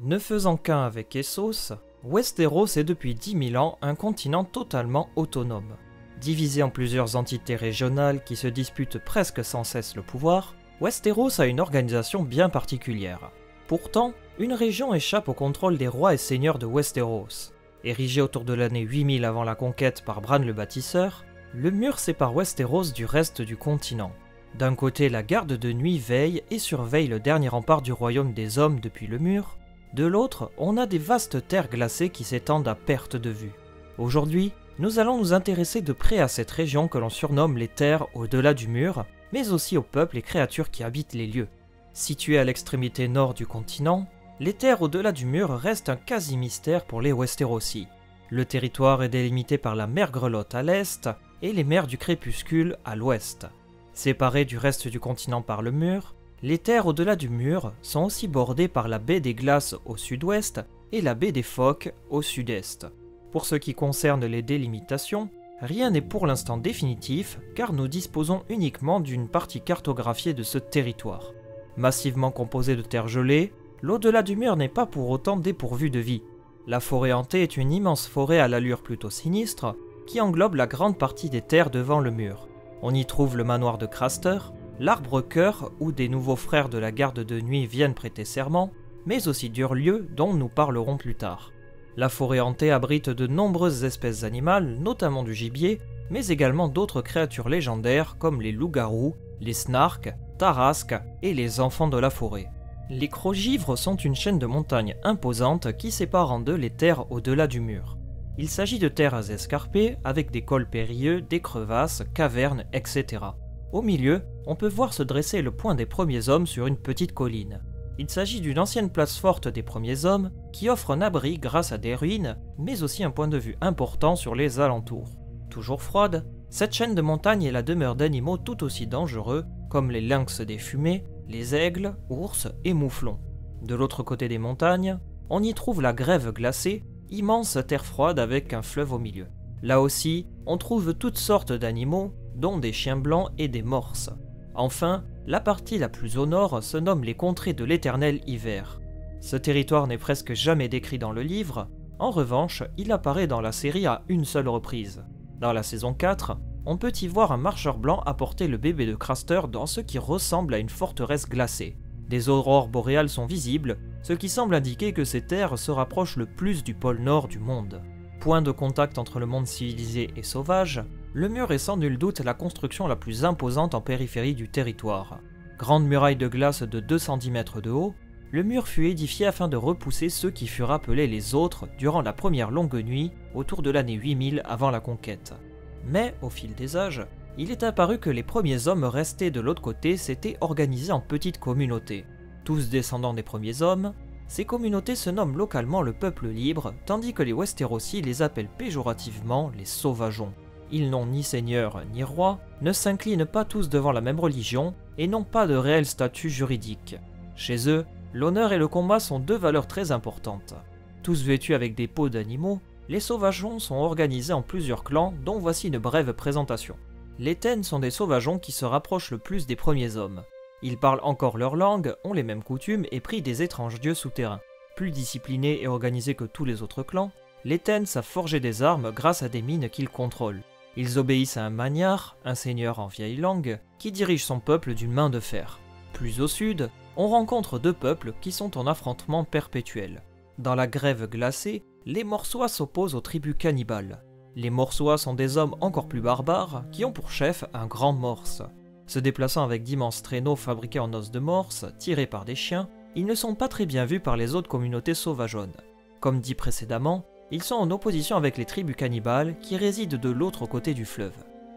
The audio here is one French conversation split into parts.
Ne faisant qu'un avec Essos, Westeros est depuis 10 000 ans un continent totalement autonome. Divisé en plusieurs entités régionales qui se disputent presque sans cesse le pouvoir, Westeros a une organisation bien particulière. Pourtant, une région échappe au contrôle des rois et seigneurs de Westeros. Érigé autour de l'année 8000 avant la conquête par Bran le Bâtisseur, le mur sépare Westeros du reste du continent. D'un côté, la garde de nuit veille et surveille le dernier rempart du royaume des hommes depuis le mur. De l'autre, on a des vastes terres glacées qui s'étendent à perte de vue. Aujourd'hui, nous allons nous intéresser de près à cette région que l'on surnomme les terres au-delà du mur, mais aussi aux peuples et créatures qui habitent les lieux. Situées à l'extrémité nord du continent, les terres au-delà du mur restent un quasi-mystère pour les Westerosi. Le territoire est délimité par la mer Grelotte à l'est et les mers du crépuscule à l'ouest. Séparées du reste du continent par le mur, les terres au-delà du mur sont aussi bordées par la baie des Glaces au sud-ouest et la baie des Phoques au sud-est. Pour ce qui concerne les délimitations, rien n'est pour l'instant définitif car nous disposons uniquement d'une partie cartographiée de ce territoire. Massivement composé de terre gelée, l'au-delà du mur n'est pas pour autant dépourvu de vie. La forêt hantée est une immense forêt à l'allure plutôt sinistre qui englobe la grande partie des terres devant le mur. On y trouve le manoir de Craster, l'Arbre-Cœur où des nouveaux frères de la garde de nuit viennent prêter serment, mais aussi d'Hurlieu dont nous parlerons plus tard. La forêt hantée abrite de nombreuses espèces animales, notamment du gibier, mais également d'autres créatures légendaires comme les loups-garous, les snarks, tarasques et les enfants de la forêt. Les Crogivres sont une chaîne de montagnes imposante qui sépare en deux les terres au-delà du mur. Il s'agit de terres escarpées avec des cols périlleux, des crevasses, cavernes, etc. Au milieu, on peut voir se dresser le point des premiers hommes sur une petite colline. Il s'agit d'une ancienne place forte des premiers hommes qui offre un abri grâce à des ruines, mais aussi un point de vue important sur les alentours. Toujours froide, cette chaîne de montagnes est la demeure d'animaux tout aussi dangereux comme les lynx des fumées, les aigles, ours et mouflons. De l'autre côté des montagnes, on y trouve la grève glacée, immense terre froide avec un fleuve au milieu. Là aussi, on trouve toutes sortes d'animaux, dont des chiens blancs et des morses. Enfin, la partie la plus au nord se nomme les contrées de l'éternel hiver. Ce territoire n'est presque jamais décrit dans le livre, en revanche, il apparaît dans la série à une seule reprise. Dans la saison 4, on peut y voir un marcheur blanc apporter le bébé de Craster dans ce qui ressemble à une forteresse glacée. Des aurores boréales sont visibles, ce qui semble indiquer que ces terres se rapprochent le plus du pôle nord du monde. Point de contact entre le monde civilisé et sauvage, le mur est sans nul doute la construction la plus imposante en périphérie du territoire. Grande muraille de glace de 210 mètres de haut, le mur fut édifié afin de repousser ceux qui furent appelés les autres durant la première longue nuit autour de l'année 8000 avant la conquête. Mais, au fil des âges, il est apparu que les premiers hommes restés de l'autre côté s'étaient organisés en petites communautés. Tous descendants des premiers hommes, ces communautés se nomment localement le peuple libre, tandis que les Westerosi les appellent péjorativement les sauvageons. Ils n'ont ni seigneur ni roi, ne s'inclinent pas tous devant la même religion et n'ont pas de réel statut juridique. Chez eux, l'honneur et le combat sont deux valeurs très importantes. Tous vêtus avec des peaux d'animaux, les sauvageons sont organisés en plusieurs clans dont voici une brève présentation. Les Tenn sont des sauvageons qui se rapprochent le plus des premiers hommes. Ils parlent encore leur langue, ont les mêmes coutumes et prient des étranges dieux souterrains. Plus disciplinés et organisés que tous les autres clans, les Tenn savent forger des armes grâce à des mines qu'ils contrôlent. Ils obéissent à un magnard, un seigneur en vieille langue, qui dirige son peuple d'une main de fer. Plus au sud, on rencontre deux peuples qui sont en affrontement perpétuel. Dans la grève glacée, les Morsois s'opposent aux tribus cannibales. Les Morsois sont des hommes encore plus barbares qui ont pour chef un grand morse. Se déplaçant avec d'immenses traîneaux fabriqués en os de morse, tirés par des chiens, ils ne sont pas très bien vus par les autres communautés sauvageonnes. Comme dit précédemment, ils sont en opposition avec les tribus cannibales qui résident de l'autre côté du fleuve.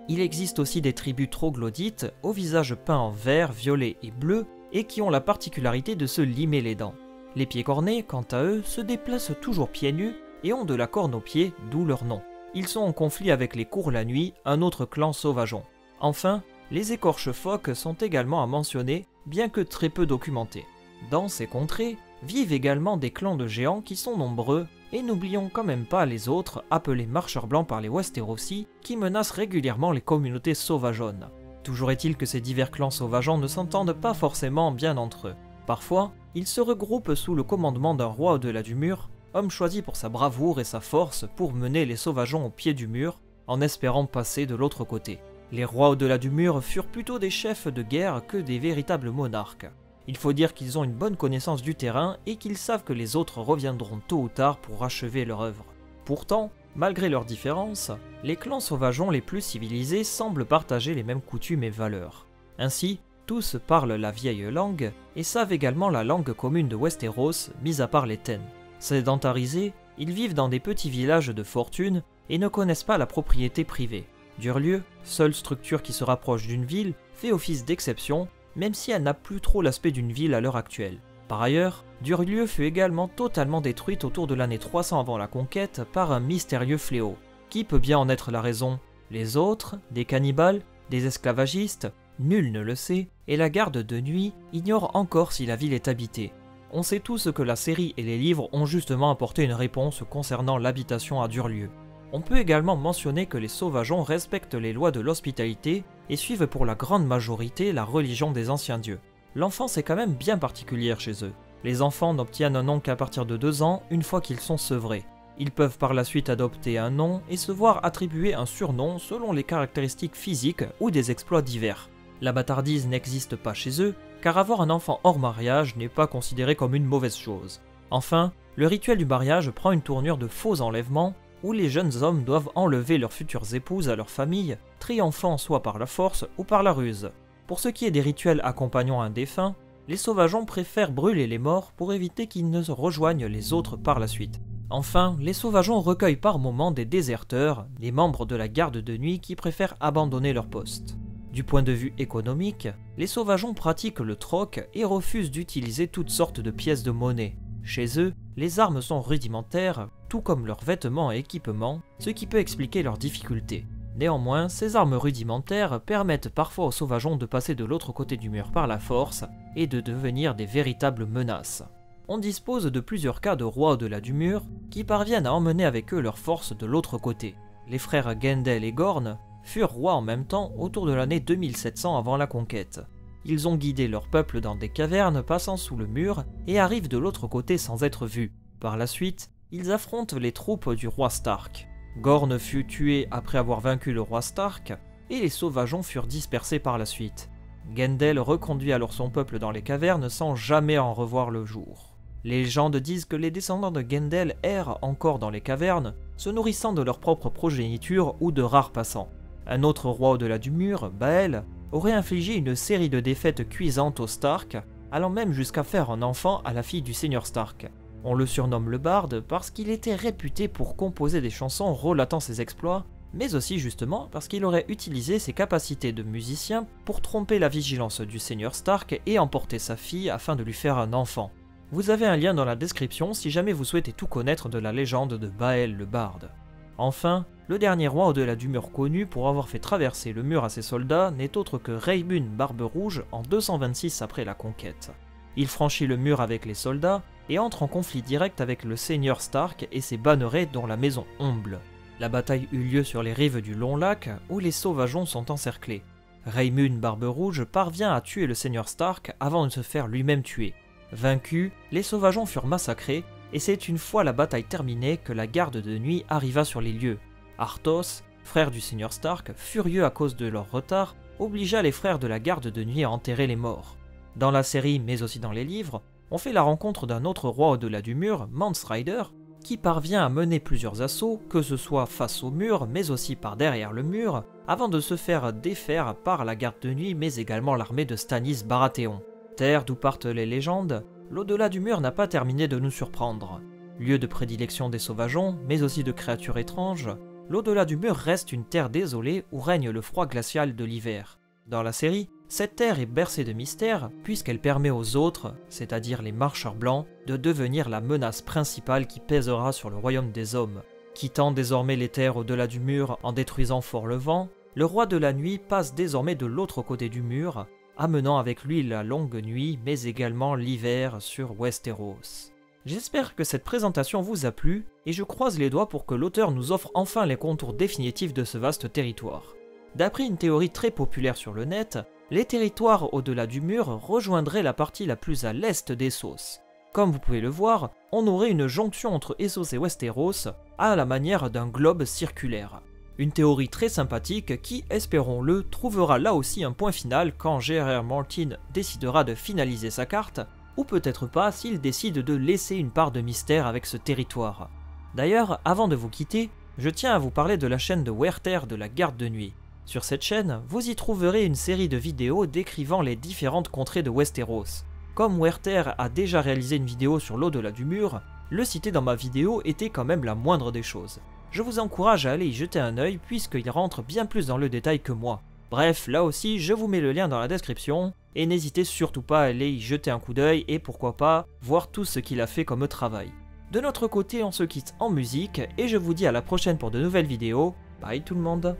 Il existe aussi des tribus troglodytes au visage peint en vert, violet et bleu et qui ont la particularité de se limer les dents. Les pieds cornés, quant à eux, se déplacent toujours pieds nus et ont de la corne aux pieds, d'où leur nom. Ils sont en conflit avec les Cours la Nuit, un autre clan sauvageon. Enfin, les écorches phoques sont également à mentionner, bien que très peu documentés. Dans ces contrées, vivent également des clans de géants qui sont nombreux, et n'oublions quand même pas les autres, appelés marcheurs blancs par les Westerosi, qui menacent régulièrement les communautés sauvageonnes. Toujours est-il que ces divers clans sauvageons ne s'entendent pas forcément bien entre eux. Parfois, ils se regroupent sous le commandement d'un roi au-delà du mur, homme choisi pour sa bravoure et sa force pour mener les sauvageons au pied du mur, en espérant passer de l'autre côté. Les rois au-delà du mur furent plutôt des chefs de guerre que des véritables monarques. Il faut dire qu'ils ont une bonne connaissance du terrain et qu'ils savent que les autres reviendront tôt ou tard pour achever leur œuvre. Pourtant, malgré leurs différences, les clans sauvageons les plus civilisés semblent partager les mêmes coutumes et valeurs. Ainsi, tous parlent la vieille langue et savent également la langue commune de Westeros, mis à part les Ten. Sédentarisés, ils vivent dans des petits villages de fortune et ne connaissent pas la propriété privée. Durlieu, seule structure qui se rapproche d'une ville, fait office d'exception, même si elle n'a plus trop l'aspect d'une ville à l'heure actuelle. Par ailleurs, Durlieu fut également totalement détruite autour de l'année 300 avant la conquête par un mystérieux fléau. Qui peut bien en être la raison? Les autres? Des cannibales? Des esclavagistes? Nul ne le sait, et la garde de nuit ignore encore si la ville est habitée. On sait tous que la série et les livres ont justement apporté une réponse concernant l'habitation à Durlieu. On peut également mentionner que les sauvageons respectent les lois de l'hospitalité et suivent pour la grande majorité la religion des anciens dieux. L'enfance est quand même bien particulière chez eux. Les enfants n'obtiennent un nom qu'à partir de 2 ans, une fois qu'ils sont sevrés. Ils peuvent par la suite adopter un nom et se voir attribuer un surnom selon les caractéristiques physiques ou des exploits divers. La bâtardise n'existe pas chez eux, car avoir un enfant hors mariage n'est pas considéré comme une mauvaise chose. Enfin, le rituel du mariage prend une tournure de faux enlèvement, où les jeunes hommes doivent enlever leurs futures épouses à leur famille, triomphant soit par la force ou par la ruse. Pour ce qui est des rituels accompagnant un défunt, les sauvageons préfèrent brûler les morts pour éviter qu'ils ne rejoignent les autres par la suite. Enfin, les sauvageons recueillent par moments des déserteurs, des membres de la garde de nuit qui préfèrent abandonner leur poste. Du point de vue économique, les sauvageons pratiquent le troc et refusent d'utiliser toutes sortes de pièces de monnaie. Chez eux, les armes sont rudimentaires, tout comme leurs vêtements et équipements, ce qui peut expliquer leurs difficultés. Néanmoins, ces armes rudimentaires permettent parfois aux sauvageons de passer de l'autre côté du mur par la force et de devenir des véritables menaces. On dispose de plusieurs cas de rois au-delà du mur qui parviennent à emmener avec eux leurs forces de l'autre côté. Les frères Gendel et Gorn furent rois en même temps autour de l'année 2700 avant la conquête. Ils ont guidé leur peuple dans des cavernes passant sous le mur et arrivent de l'autre côté sans être vus. Par la suite, ils affrontent les troupes du roi Stark. Gorn fut tué après avoir vaincu le roi Stark, et les sauvageons furent dispersés par la suite. Gendel reconduit alors son peuple dans les cavernes sans jamais en revoir le jour. Les légendes disent que les descendants de Gendel errent encore dans les cavernes, se nourrissant de leur propre progéniture ou de rares passants. Un autre roi au-delà du mur, Bael, aurait infligé une série de défaites cuisantes aux Stark, allant même jusqu'à faire un enfant à la fille du seigneur Stark. On le surnomme le barde parce qu'il était réputé pour composer des chansons relatant ses exploits, mais aussi justement parce qu'il aurait utilisé ses capacités de musicien pour tromper la vigilance du seigneur Stark et emporter sa fille afin de lui faire un enfant. Vous avez un lien dans la description si jamais vous souhaitez tout connaître de la légende de Bael le barde. Enfin, le dernier roi au-delà du mur connu pour avoir fait traverser le mur à ses soldats n'est autre que Raymun Barbe Rouge en 226 après la conquête. Il franchit le mur avec les soldats et entre en conflit direct avec le seigneur Stark et ses bannerets dont la maison Omble. La bataille eut lieu sur les rives du long lac où les sauvageons sont encerclés. Raymun Barbe Rouge parvient à tuer le seigneur Stark avant de se faire lui-même tuer. Vaincus, les sauvageons furent massacrés et c'est une fois la bataille terminée que la garde de nuit arriva sur les lieux. Arthos, frère du seigneur Stark, furieux à cause de leur retard, obligea les frères de la garde de nuit à enterrer les morts. Dans la série mais aussi dans les livres, on fait la rencontre d'un autre roi au-delà du mur, Mance Rider, qui parvient à mener plusieurs assauts, que ce soit face au mur mais aussi par derrière le mur, avant de se faire défaire par la garde de nuit mais également l'armée de Stannis Baratheon. Terre d'où partent les légendes, l'au-delà du mur n'a pas terminé de nous surprendre. Lieu de prédilection des sauvageons, mais aussi de créatures étranges, l'au-delà du mur reste une terre désolée où règne le froid glacial de l'hiver. Dans la série, cette terre est bercée de mystère puisqu'elle permet aux autres, c'est-à-dire les marcheurs blancs, de devenir la menace principale qui pèsera sur le royaume des hommes. Quittant désormais les terres au-delà du mur en détruisant Fort-le-Vent, le roi de la nuit passe désormais de l'autre côté du mur, amenant avec lui la longue nuit mais également l'hiver sur Westeros. J'espère que cette présentation vous a plu et je croise les doigts pour que l'auteur nous offre enfin les contours définitifs de ce vaste territoire. D'après une théorie très populaire sur le net, les territoires au-delà du mur rejoindraient la partie la plus à l'est d'Essos. Comme vous pouvez le voir, on aurait une jonction entre Essos et Westeros à la manière d'un globe circulaire. Une théorie très sympathique qui, espérons-le, trouvera là aussi un point final quand J.R.R. Martin décidera de finaliser sa carte, ou peut-être pas s'il décide de laisser une part de mystère avec ce territoire. D'ailleurs, avant de vous quitter, je tiens à vous parler de la chaîne de Werther de la Garde de Nuit. Sur cette chaîne, vous y trouverez une série de vidéos décrivant les différentes contrées de Westeros. Comme Werther a déjà réalisé une vidéo sur l'au-delà du mur, le citer dans ma vidéo était quand même la moindre des choses. Je vous encourage à aller y jeter un œil puisqu'il rentre bien plus dans le détail que moi. Bref, là aussi, je vous mets le lien dans la description, et n'hésitez surtout pas à aller y jeter un coup d'œil et pourquoi pas, voir tout ce qu'il a fait comme travail. De notre côté, on se quitte en musique, et je vous dis à la prochaine pour de nouvelles vidéos. Bye tout le monde!